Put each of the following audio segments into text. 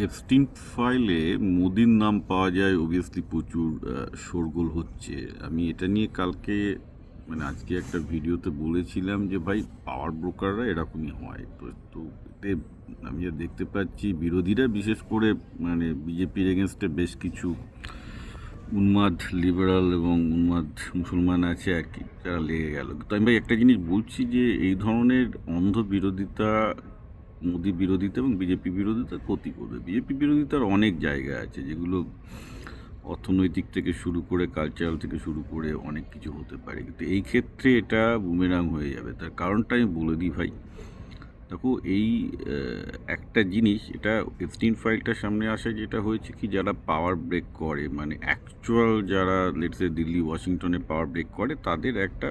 Epstein ফাইলে মোদির নাম পাওয়া যায়, অবভিয়াসলি প্রচুর শোরগোল হচ্ছে। আমি এটা নিয়ে কালকে আজকে একটা ভিডিওতে বলেছিলাম যে ভাই, পাওয়ার ব্রোকাররা এরকমই হয়। তো এতে আমি যা দেখতে পাচ্ছি, বিরোধীরা বিশেষ করে বিজেপির এগেনস্টে বেশ কিছু উন্মাদ লিবারাল এবং উন্মাদ মুসলমান আছে আর কি, যারা লেগে গেল। তো আমি ভাই একটা জিনিস বলছি যে এই ধরনের অন্ধ বিরোধিতা, মোদি বিরোধিতা এবং বিজেপি বিরোধিতা ক্ষতি করবে। বিজেপি বিরোধিতার অনেক জায়গা আছে যেগুলো অর্থনৈতিক থেকে শুরু করে কালচারাল থেকে শুরু করে অনেক কিছু হতে পারে, কিন্তু এই ক্ষেত্রে এটা বুমেরাং হয়ে যাবে। তার কারণটা আমি বলে দিই ভাই। দেখো, এই একটা জিনিস, এটা এপস্টিন ফাইলটার সামনে আসে যেটা হয়েছে কি, যারা পাওয়ার ব্রেক করে, অ্যাকচুয়াল যারা লেটসে দিল্লি ওয়াশিংটনে পাওয়ার ব্রেক করে, তাদের একটা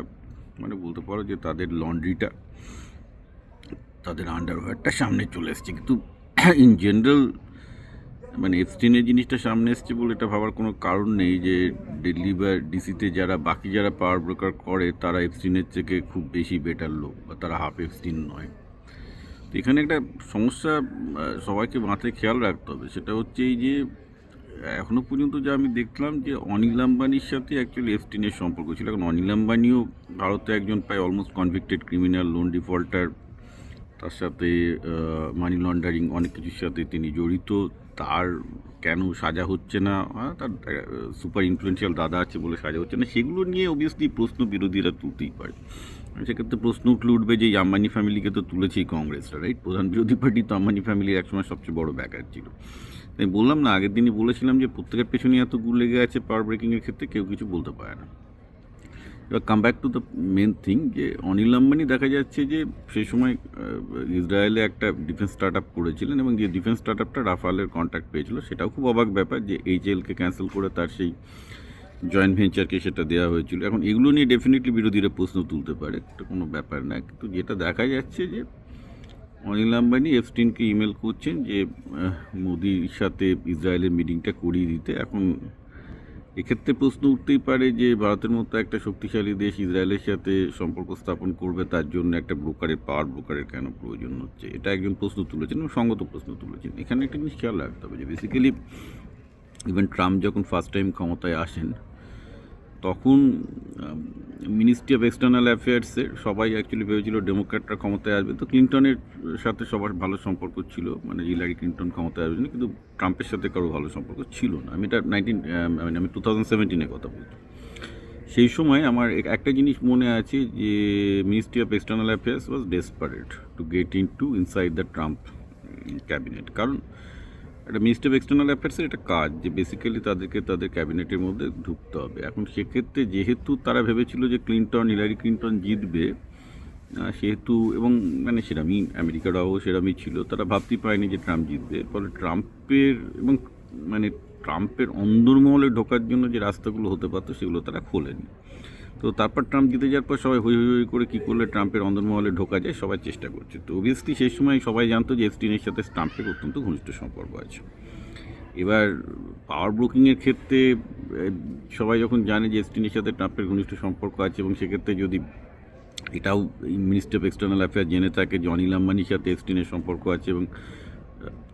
বলতে পারো যে তাদের লন্ড্রিটা, তাদের আন্ডারওয়্যারটা সামনে চলে এসছে। কিন্তু ইন জেনারেল এপস্টিনের জিনিসটা সামনে এসছে বলে এটা ভাবার কোনো কারণ নেই যে দিল্লি বা ডিসিতে বাকি যারা পাওয়ার ব্রোকার করে তারা এপস্টিনের থেকে খুব বেশি বেটার লোক, বা তারা হাফ এপস্টিন নয়। তো এখানে একটা সমস্যা সবাইকে মাথায় খেয়াল রাখতে হবে। সেটা হচ্ছে এই যে এখনও পর্যন্ত যা আমি দেখলাম যে অনিল আম্বানির সাথে অ্যাকচুয়ালি এপস্টিনের সম্পর্ক ছিল। এখন অনিল আম্বানিও ভারতে একজন প্রায় almost convicted criminal, loan defaulter, তার সাথে মানি লন্ডারিং, অনেক কিছুর সাথে তিনি জড়িত। তার কেন সাজা হচ্ছে না, তার সুপার ইনফ্লুয়েন্সিয়াল দাদা আছে বলে সাজা হচ্ছে না, সেগুলো নিয়ে অবভিয়াসলি প্রশ্ন বিরোধীরা তুলতেই পারে। সেক্ষেত্রে প্রশ্ন উঠবে যে আম্বানি ফ্যামিলিকে তো তুলেছেই কংগ্রেসরা, রাইট? প্রধান বিরোধী পার্টি তো আম্বানি ফ্যামিলির একসময় সবচেয়ে বড় ব্যাকার ছিল। তাই বললাম না, আগের দিনই বলেছিলাম যে প্রত্যেকের পেছনে এত গুল লেগে আছে পাওয়ার ব্রেকিংয়ের ক্ষেত্রে, কেউ কিছু বলতে পারে না। এবার come back to the main thing, যে অনিল আম্বানি দেখা যাচ্ছে যে সেই সময় ইসরায়েলে একটা ডিফেন্স স্টার্ট আপ করেছিলেন, এবং যে ডিফেন্স স্টার্ট আপটা রাফালের কন্ট্যাক্ট পেয়েছিল, সেটাও খুব অবাক ব্যাপার যে এইচএলকে ক্যান্সেল করে তার সেই জয়েন্ট ভেঞ্চারকে সেটা দেওয়া হয়েছিল। এখন এগুলো নিয়ে ডেফিনেটলি বিরোধীরা প্রশ্ন তুলতে পারে, এটা কোনো ব্যাপার না। কিন্তু যেটা দেখা যাচ্ছে যে অনিল আম্বানি এপস্টিনকে ইমেল করছেন যে মোদির সাথে ইসরায়েলের মিটিংটা করিয়ে দিতে। এখন এক্ষেত্রে প্রশ্ন উঠতেই পারে যে ভারতের মতো একটা শক্তিশালী দেশ ইসরায়েলের সাথে সম্পর্ক স্থাপন করবে, তার জন্য একটা পাওয়ার ব্রোকারের কেন প্রয়োজন হচ্ছে, এটা একজন প্রশ্ন তুলেছেন এবং সঙ্গত প্রশ্ন তুলেছেন। এখানে একটা জিনিস খেয়াল রাখতে হবে যে বেসিক্যালি ইভেন ট্রাম্প যখন ফার্স্ট টাইম ক্ষমতায় আসেন, তখন মিনিস্ট্রি অফ এক্সটার্নাল অ্যাফেয়ার্সের সবাই অ্যাকচুয়ালি ভেবেছিল ডেমোক্র্যাটরা ক্ষমতায় আসবে। তো ক্লিন্টনের সাথে সবার ভালো সম্পর্ক ছিল, হিলারি ক্লিন্টন ক্ষমতায় আসবে না, কিন্তু ট্রাম্পের সাথে কারো ভালো সম্পর্ক ছিল না। আমি 2017-এর কথা বলছি। সেই সময় আমার একটা জিনিস মনে আছে যে ministry of external affairs was desperate to get inside the Trump cabinet. কারণ একটা মিনিস্ট্রি অফ এক্সটার্নাল অ্যাফেয়ার্সের একটা কাজ যে বেসিক্যালি তাদেরকে তাদের ক্যাবিনেটের মধ্যে ঢুকতে হবে। এখন সেক্ষেত্রে যেহেতু তারা ভেবেছিল যে হিলারি ক্লিন্টন জিতবে, সেহেতু, এবং সেরামই আমেরিকারাও সেরামই ছিল, তারা ভাবতেই পারেনি যে ট্রাম্প জিতবে। ফলে ট্রাম্পের অন্দরমহলে ঢোকার জন্য যে রাস্তাগুলো হতে পারতো সেগুলো তারা খোলেনি। তো তারপর ট্রাম্প জিতে যাওয়ার পর সবাই হই হই করে কী করলে ট্রাম্পের অন্দরমহলে ঢোকা যায় সবাই চেষ্টা করছে। তো অবভিয়াসলি সেই সময় সবাই জানতো যে এপস্টিনের সাথে ট্রাম্পের অত্যন্ত ঘনিষ্ঠ সম্পর্ক আছে। এবার পাওয়ার ব্রোকিংয়ের ক্ষেত্রে সবাই যখন জানে যে এপস্টিনের সাথে ট্রাম্পের ঘনিষ্ঠ সম্পর্ক আছে, এবং সেক্ষেত্রে যদি এটাও মিনিস্ট্রি অফ এক্সটার্নাল অ্যাফেয়ার জেনে থাকে যে অনিল আম্বানির সাথে এপস্টিনের সম্পর্ক আছে, এবং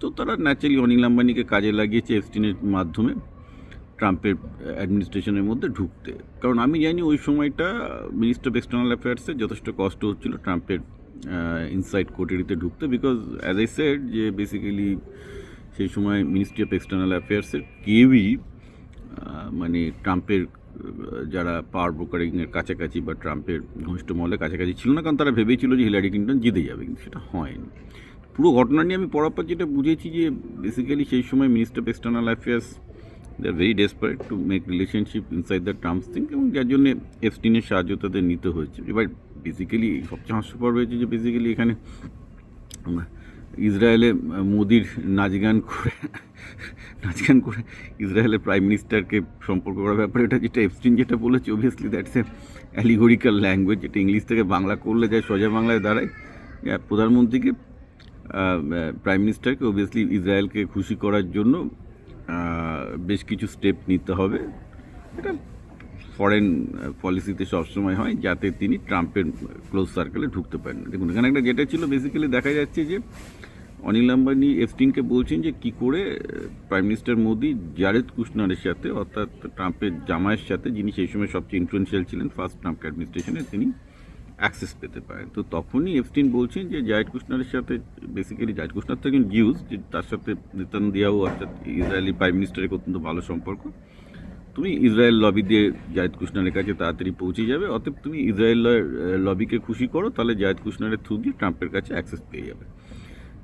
তো তারা ন্যাচারালি অনিল আম্বানিকে কাজে লাগিয়েছে এপস্টিনের মাধ্যমে ট্রাম্পের অ্যাডমিনিস্ট্রেশনের মধ্যে ঢুকতে। কারণ আমি জানি ওই সময়টা মিনিস্ট্রি অফ এক্সটার্নাল অ্যাফেয়ার্সে যথেষ্ট কষ্ট হচ্ছিল ট্রাম্পের ইনসাইড কোটেরিতে ঢুকতে, বিকজ অ্যাজ আই সেড যে বেসিক্যালি সেই সময় মিনিস্ট্রি অফ এক্সটার্নাল অ্যাফেয়ার্সের কেউই ট্রাম্পের যারা পাওয়ার ব্রোকারিংয়ের কাছাকাছি বা ট্রাম্পের ঘনিষ্ঠ মহলের কাছাকাছি ছিল না, কারণ তারা ভেবেছিল যে হিলারি ক্লিন্টন জিতে যাবে, কিন্তু সেটা হয়নি। পুরো ঘটনা নিয়ে আমি পড়ার পর যেটা বুঝেছি যে বেসিক্যালি সেই সময় ministry of external affairs they are very desperate to make relationship inside the Trump's thing, এবং যার জন্য এপস্টিনের সাহায্য তাদের নিতে হয়েছে। এবার বেসিক্যালি সবচেয়ে হাস্যকর হয়েছে যে বেসিক্যালি এখানে ইসরায়েলে মোদির নাচ গান করে ইসরায়েলের প্রাইম মিনিস্টারকে সম্পর্ক করার ব্যাপারে, এটা যেটা এপস্টিন যেটা বলেছে, অবভিয়াসলি দ্যাটস এ অ্যালিগোরিক্যাল ল্যাঙ্গুয়েজ, যেটা ইংলিশ থেকে বাংলা করলে যায় সোজা বাংলায় দাঁড়ায়। প্রধানমন্ত্রীকে প্রাইম মিনিস্টারকে অবভিয়াসলি ইসরায়েলকে খুশি করার জন্য বেশ কিছু স্টেপ নিতে হবে। এটা ফরেন পলিসিতে সবসময় হয়, যাতে তিনি ট্রাম্পের ক্লোজ সার্কেলে ঢুকতে পারেন। দেখুন, এখানে একটা যেটা ছিল বেসিক্যালি দেখা যাচ্ছে যে অনিল আম্বানি এফটিনকে বলছেন যে কি করে প্রাইম মিনিস্টার মোদি জারেদ কুশনারের সাথে, অর্থাৎ ট্রাম্পের জামাইয়ের সাথে, যিনি সেই সময় সবচেয়ে ইনফ্লুয়েন্সিয়াল ছিলেন ফার্স্ট ট্রাম্প অ্যাডমিনিস্ট্রেশনে, তিনি অ্যাক্সেস পেতে পারেন। তো তখনই এফটিন বলছেন যে জারেদ কুশনারের সাথে, বেসিক্যালি জারেদ কুশনার তো একজন জিউস, যে তার সাথে নেতানিয়াহু অর্থাৎ ইসরায়েলি প্রাইম মিনিস্টারের অত্যন্ত ভালো সম্পর্ক, তুমি ইসরায়েল লবি দিয়ে জায়েদ কুশনারের কাছে তাড়াতাড়ি পৌঁছে যাবে, অতএব তুমি ইসরায়েল লবিকে খুশি করো, তাহলে জায়েদ কুশনারের থ্রু দিয়ে ট্রাম্পের কাছে অ্যাক্সেস পেয়ে যাবে।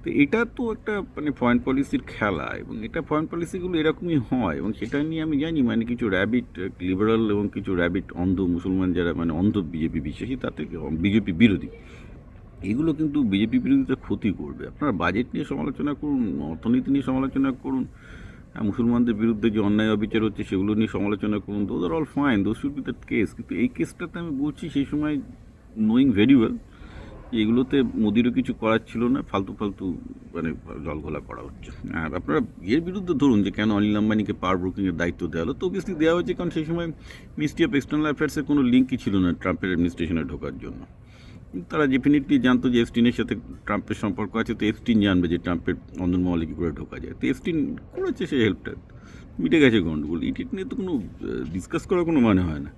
তো এটা তো একটা মানে ফরেন পলিসির খেলা, এবং এটা ফরেন পলিসিগুলো এরকমই হয়, এবং সেটা নিয়ে আমি জানি মানে কিছু র্যাবিট লিবারাল এবং কিছু র্যাবিট অন্ধ মুসলমান যারা মানে অন্ধ বিজেপি বিশ্বাসী, তাতে বিজেপি বিরোধী, এগুলো কিন্তু বিজেপি বিরোধীদের ক্ষতি করবে। আপনারা বাজেট নিয়ে সমালোচনা করুন, অর্থনীতি নিয়ে সমালোচনা করুন, মুসলমানদের বিরুদ্ধে যে অন্যায় অবিচার হচ্ছে সেগুলো নিয়ে সমালোচনা করুন, those are all fine, those should be that case. কিন্তু এই কেসটাতে আমি বলছি সেই সময় নোয়িং ভেরি ওয়েল এগুলোতে মোদিরও কিছু করার ছিল না, ফালতু ফালতু মানে জলঘোলা করা হচ্ছে। আর আপনারা এর বিরুদ্ধে ধরুন যে কেন অনিল আম্বানিকে পাওয়ার ব্রোকিংয়ের দায়িত্ব দেওয়া হলো, তো অবভিয়াসলি দেওয়া হয়েছে কারণ সেই সময় মিনিস্ট্রি অফ এক্সটার্নাল অ্যাফেয়ার্সের কোনো লিঙ্কই ছিল না ট্রাম্পের অ্যাডমিনিস্ট্রেশনে ঢোকার জন্য। তারা ডেফিনেটলি জানতো যে এফস্টিনের সাথে ট্রাম্পের সম্পর্ক আছে, তো এফস্টিন জানবে যে ট্রাম্পের অন্দরমহলে কী করে ঢোকা যায়, তো এফস্টিন করেছে সেই হেল্পটা, মিটে গেছে গণ্ডগোল। ইট নিয়ে তো কোনো ডিসকাস করার কোনো মানে হয় না।